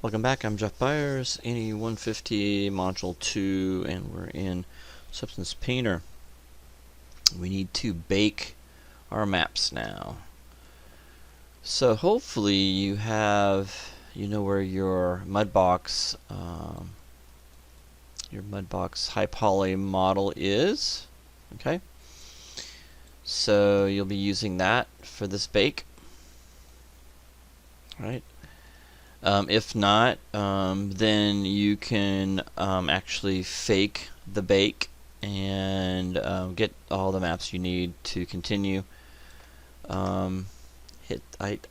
Welcome back, I'm Jeff Byers, NE150 Module 2, and we're in Substance Painter. We need to bake our maps now. So hopefully you know where your Mudbox high poly model is. Okay. So you'll be using that for this bake. Right. If not, then you can actually fake the bake and get all the maps you need to continue. I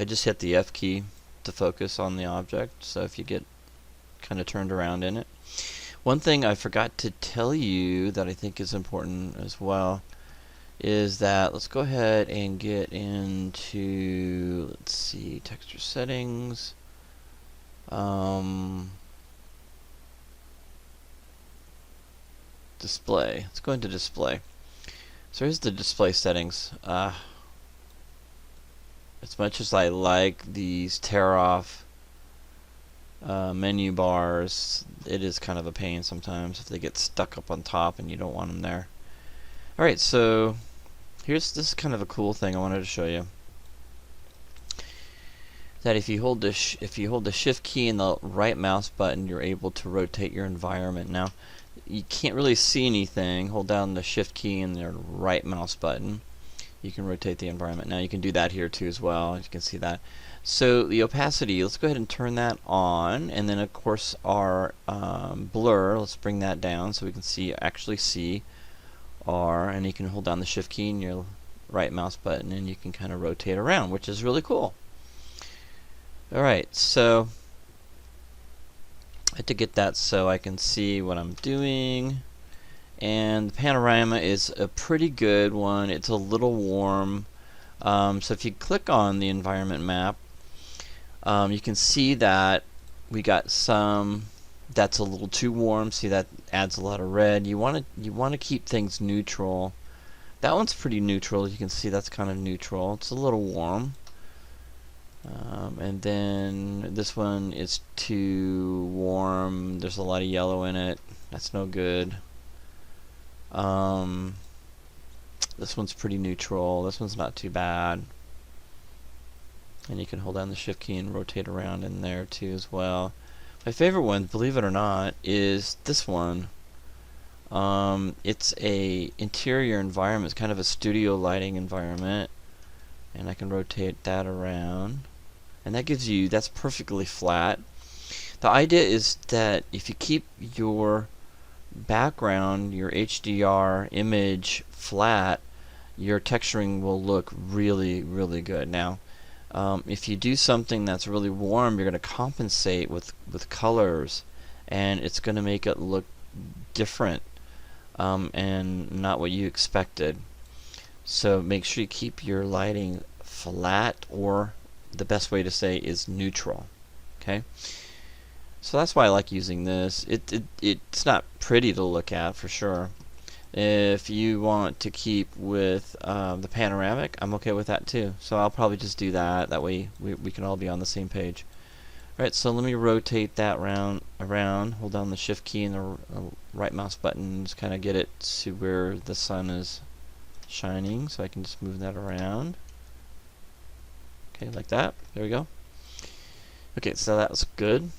just hit the F key to focus on the object, so if you get kind of turned around in it. One thing I forgot to tell you that I think is important as well is that let's go ahead and get into, let's see, texture settings. Display. Let's go into display. So here's the display settings. As much as I like these tear-off menu bars, it is kind of a pain sometimes if they get stuck up on top and you don't want them there. Alright, so this is kind of a cool thing I wanted to show you. That if you hold the shift key and the right mouse button, you're able to rotate your environment. Now, you can't really see anything. Hold down the shift key and the right mouse button. You can rotate the environment. Now you can do that here too as well. You can see that. So the opacity, let's go ahead and turn that on, and then of course our blur, let's bring that down so we can actually see our, and you can hold down the shift key and your right mouse button and you can kind of rotate around, which is really cool. Alright, so I had to get that so I can see what I'm doing. And the panorama is a pretty good one. It's a little warm. So if you click on the environment map, you can see that we got some that's a little too warm. See, that adds a lot of red. You want to keep things neutral. That one's pretty neutral. You can see that's kind of neutral. It's a little warm. And then this one is too warm. There's a lot of yellow in it. That's no good. This one's pretty neutral. This one's not too bad. And you can hold down the shift key and rotate around in there too as well. My favorite one, believe it or not, is this one. It's a interior environment. It's kind of a studio lighting environment. And I can rotate that around. And that gives you, that's perfectly flat. The idea is that if you keep your background, your HDR image flat, your texturing will look really, really good. Now, if you do something that's really warm, you're going to compensate with colors, and it's going to make it look different and not what you expected. So make sure you keep your lighting flat, or the best way to say is neutral. Okay. So that's why I like using this. It's not pretty to look at for sure. If you want to keep with the panoramic, I'm okay with that too. So I'll probably just do that. That way we can all be on the same page. Alright, so let me rotate that around. Hold down the shift key and the right mouse button. Just kind of get it to where the sun is shining. So I can just move that around. Okay, like that. There we go. Okay, so that was good.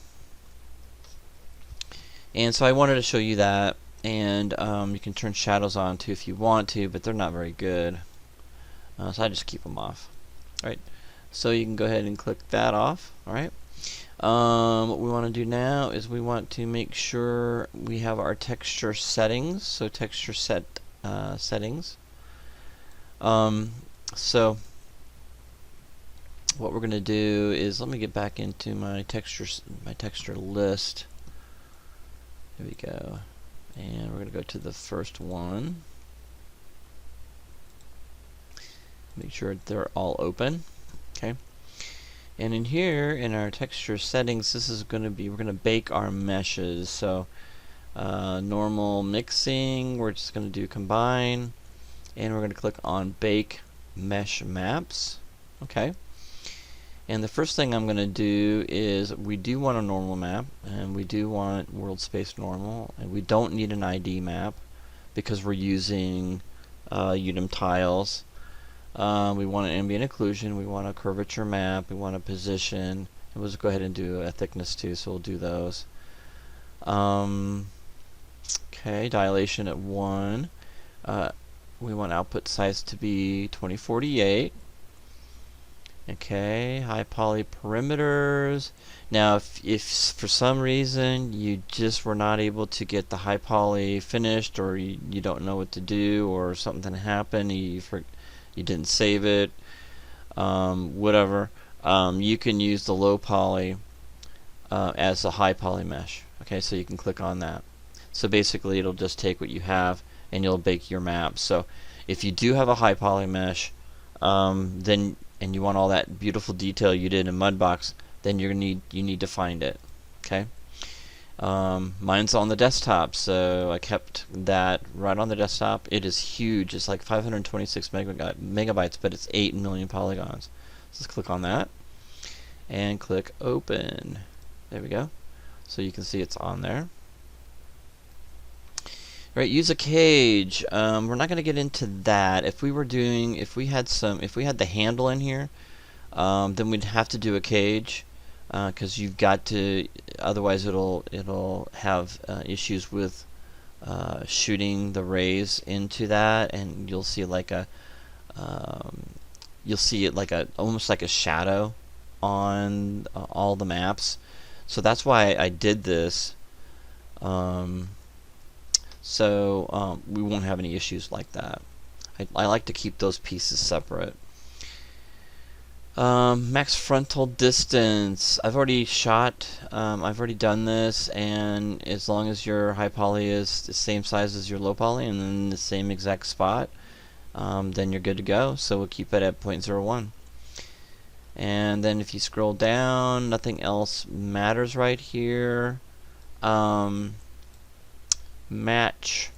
And so I wanted to show you that, and you can turn shadows on too if you want to, but they're not very good. So I just keep them off. Alright, so you can go ahead and click that off. Alright. What we want to do now is we want to make sure we have our texture settings. So texture settings. So what we're going to do is, let me get back into my texture list. There we go. And we're going to go to the first one. Make sure they're all open. Okay. And in here, in our texture settings, this is going to be, we're going to bake our meshes. So normal mixing, we're just going to do combine. And we're going to click on bake mesh maps. Okay. And the first thing I'm going to do is we do want a normal map, and we do want world space normal, and we don't need an ID map because we're using UDIM tiles. We want an ambient occlusion, we want a curvature map, we want a position, and we'll just go ahead and do a thickness too, so we'll do those. Okay, dilation at 1. We want output size to be 2048. Okay, high poly perimeters. Now, if for some reason you just were not able to get the high poly finished, or you don't know what to do, or something happened, you didn't save it, whatever, you can use the low poly as a high poly mesh. Okay, so you can click on that. So basically, it'll just take what you have and you'll bake your map. So if you do have a high poly mesh, then and you want all that beautiful detail you did in Mudbox, then you need to find it. Okay. Mine's on the desktop, so I kept that right on the desktop. It is huge. It's like 526 megabytes, but it's 8 million polygons. So let's click on that and click open. There we go. So you can see it's on there. Right, use a cage. We're not going to get into that. If we had the handle in here, then we'd have to do a cage, because you've got to. Otherwise, it'll have issues with shooting the rays into that, and you'll see like almost like a shadow on all the maps. So that's why I did this. So we won't have any issues like that. I like to keep those pieces separate. Max frontal distance. I've already shot. I've already done this, and as long as your high poly is the same size as your low poly and in the same exact spot, then you're good to go. So we'll keep it at 0.01. And then if you scroll down, nothing else matters right here. Match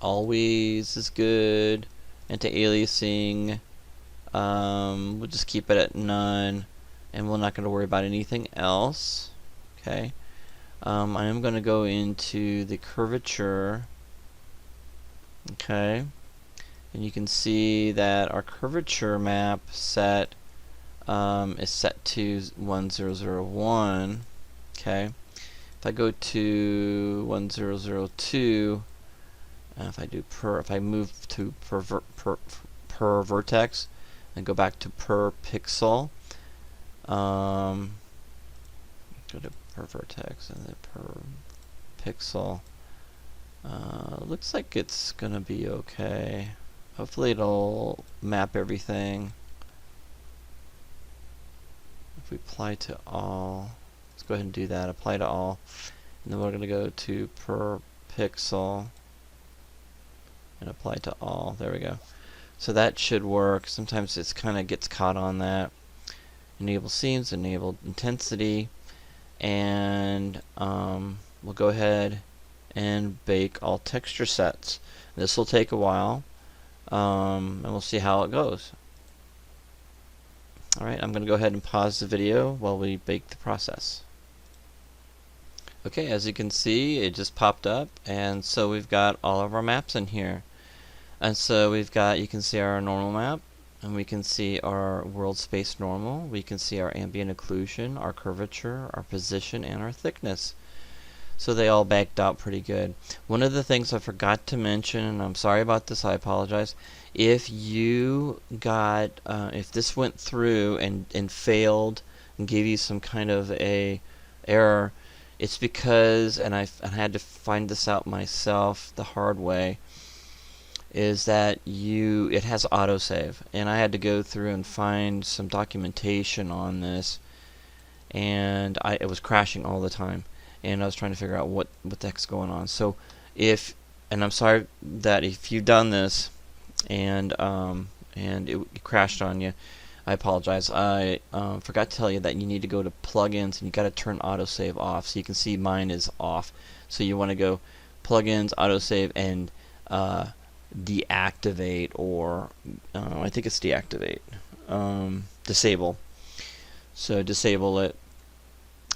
always is good. Anti-aliasing, we'll just keep it at none, and we're not going to worry about anything else. Okay. I am going to go into the curvature. Okay. And you can see that our curvature map set is set to 1001. Okay. If I go to 1002, if I move to per vertex and go back to per pixel, go to per vertex and then per pixel. Looks like it's gonna be okay. Hopefully it'll map everything. If we apply to all, let's go ahead and do that. Apply to all, and then we're going to go to per pixel and apply to all. There we go. So that should work. Sometimes it's kind of gets caught on that. Enable scenes, enable intensity, and we'll go ahead and bake all texture sets. This will take a while, and we'll see how it goes. Alright, I'm going to go ahead and pause the video while we bake the process. Okay, as you can see, it just popped up, and so we've got all of our maps in here. And so we've got, you can see our normal map, and we can see our world space normal, we can see our ambient occlusion, our curvature, our position, and our thickness. So they all backed out pretty good. One of the things I forgot to mention, and I'm sorry about this, I apologize. If you got, if this went through and failed and gave you some kind of a error, it's because, and I had to find this out myself the hard way, is that it has autosave, and I had to go through and find some documentation on this, and it was crashing all the time. And I was trying to figure out what the heck's going on. So and I'm sorry that if you've done this and it crashed on you, I apologize. I forgot to tell you that you need to go to plugins and you got to turn autosave off. So you can see mine is off. So you want to go plugins, autosave, and deactivate, or I think it's deactivate. disable. So disable it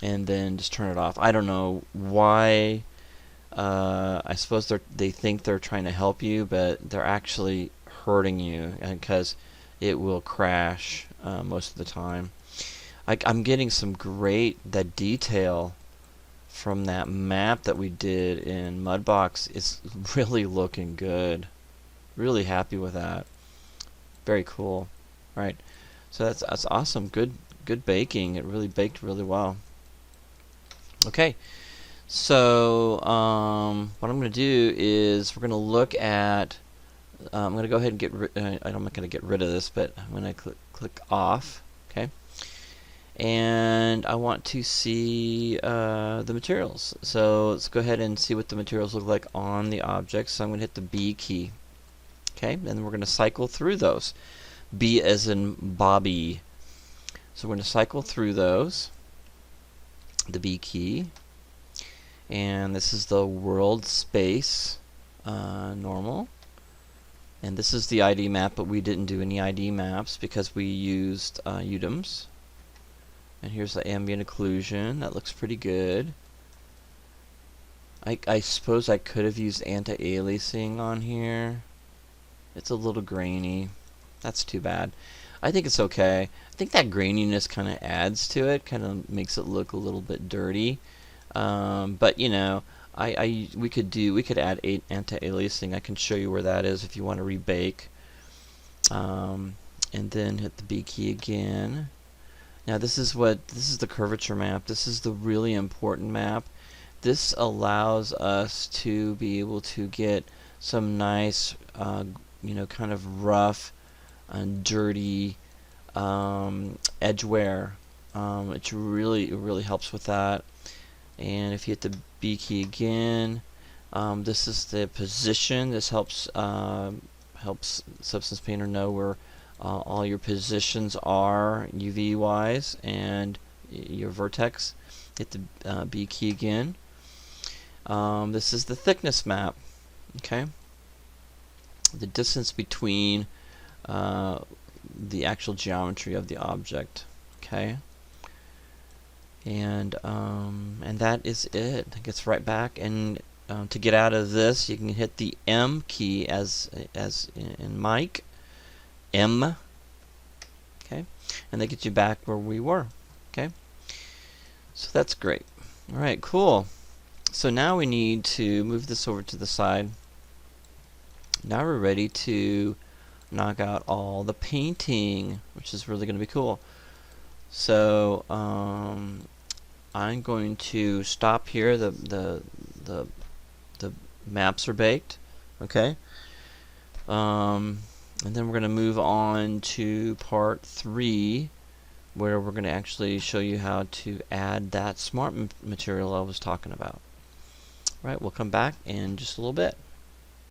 and then just turn it off. I don't know why. I suppose they think they're trying to help you, but they're actually hurting you because it will crash most of the time. I'm getting some that detail from that map that we did in Mudbox. It's really looking good. Really happy with that. Very cool. All right, so that's awesome. Good baking. It really baked really well. Okay, so what I'm going to do is we're going to look at. I'm going to go ahead and get. I'm not going to get rid of this, but I'm going to click off. Okay, and I want to see the materials. So let's go ahead and see what the materials look like on the object. So I'm going to hit the B key. Okay, and then we're going to cycle through those. B as in Bobby. So we're going to cycle through those. The B key. And this is the world space normal. And this is the ID map, but we didn't do any ID maps because we used UDIMs. And here's the ambient occlusion. That looks pretty good. I suppose I could have used anti-aliasing on here. It's a little grainy. That's too bad. I think it's okay. I think that graininess kind of adds to it, kind of makes it look a little bit dirty. But you know, we could add anti-aliasing. I can show you where that is if you want to rebake. And then hit the B key again. Now this is the curvature map. This is the really important map. This allows us to be able to get some nice, you know, kind of rough and dirty edge wear. It really helps with that. And if you hit the B key again, this is the position. This helps Substance Painter know where all your positions are UV wise and your vertex. Hit the B key again. This is the thickness map. Okay, the distance between the actual geometry of the object. Okay, and that is it. It gets right back. And to get out of this, you can hit the M key as in Mike. M. Okay, and that gets you back where we were. Okay, so that's great. All right, cool. So now we need to move this over to the side. Now we're ready to knock out all the painting, which is really going to be cool. So I'm going to stop here. The maps are baked. Okay. And then we're going to move on to part 3, where we're going to actually show you how to add that smart material I was talking about. Right, we'll come back in just a little bit.